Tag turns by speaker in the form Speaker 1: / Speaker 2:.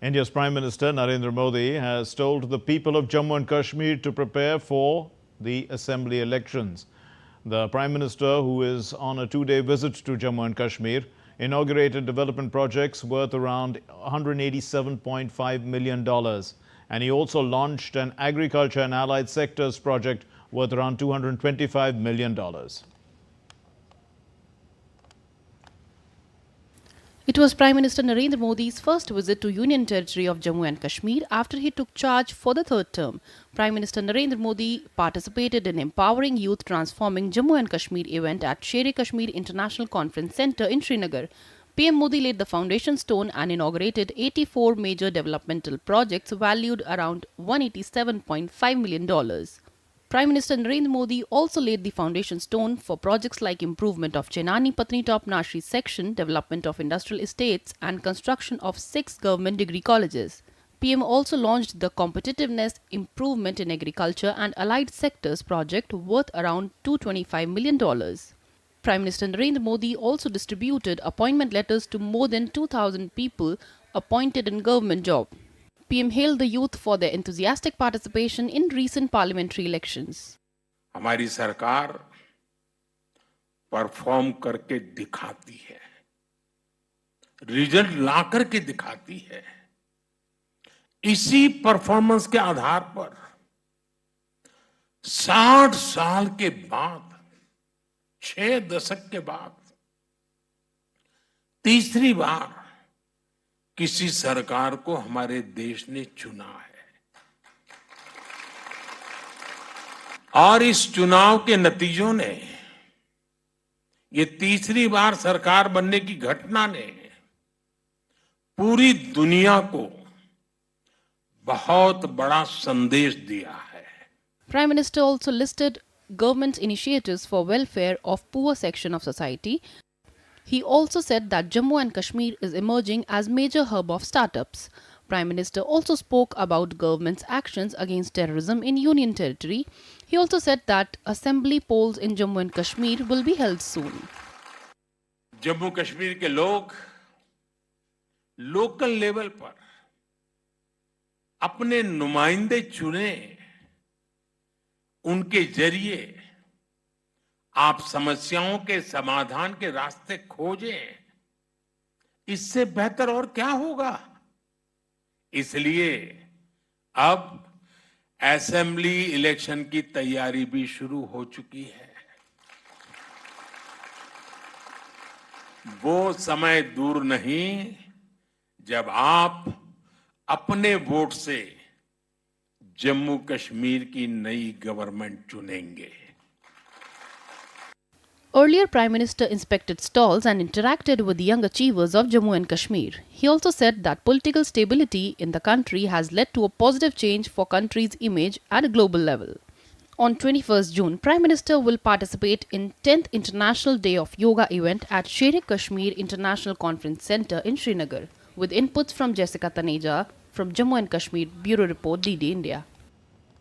Speaker 1: India's Prime Minister Narendra Modi has told the people of Jammu and Kashmir to prepare for the assembly elections. The Prime Minister, who is on a two-day visit to Jammu and Kashmir, inaugurated development projects worth around $187.5 million. And he also launched an agriculture and allied sectors project worth around $225 million.
Speaker 2: It was Prime Minister Narendra Modi's first visit to Union Territory of Jammu and Kashmir after he took charge for the third term. Prime Minister Narendra Modi participated in Empowering Youth Transforming Jammu and Kashmir event at Sher-e-Kashmir International Conference Centre in Srinagar. PM Modi laid the foundation stone and inaugurated 84 major developmental projects valued around $187.5 million. Prime Minister Narendra Modi also laid the foundation stone for projects like improvement of Chenani Patnitop Nashri section, development of industrial estates, and construction of 6 government degree colleges. PM also launched the Competitiveness Improvement in Agriculture and Allied Sectors project worth around $225 million. Prime Minister Narendra Modi also distributed appointment letters to more than 2,000 people appointed in government job. PM hailed the youth for their enthusiastic participation in recent parliamentary elections.
Speaker 3: हमारी सरकार perform करके दिखाती है, result ला करके दिखाती है। इसी performance के आधार पर 60 साल के बाद, 6 दशक के बाद तीसरी बार किसी सरकार को हमारे देश ने चुना है और इस चुनाव के नतीजों ने, ये तीसरी बार सरकार बनने की घटना ने पूरी दुनिया को बहुत बड़ा संदेश दिया है.
Speaker 2: Prime Minister also listed government's initiatives for welfare of poor section of society. He also said that Jammu and Kashmir is emerging as major hub of startups. Prime Minister also spoke about government's actions against terrorism in Union Territory. He also said that assembly polls in Jammu and Kashmir will be held soon.
Speaker 3: Jammu Kashmir के लोग local level पर अपने नुमाइंदे चुने, उनके जरिए आप समस्याओं के समाधान के रास्ते खोजें, इससे बेहतर और क्या होगा. इसलिए अब असेंबली इलेक्शन की तैयारी भी शुरू हो चुकी है. वो समय दूर नहीं जब आप अपने वोट से जम्मू कश्मीर की नई गवर्नमेंट चुनेंगे.
Speaker 2: Earlier, Prime Minister inspected stalls and interacted with the young achievers of Jammu and Kashmir. He also said that political stability in the country has led to a positive change for country's image at a global level. On 21st June, Prime Minister will participate in 10th International Day of Yoga event at Sher-e-Kashmir International Conference Centre in Srinagar, with inputs from Jessica Taneja from Jammu and Kashmir Bureau Report DD India.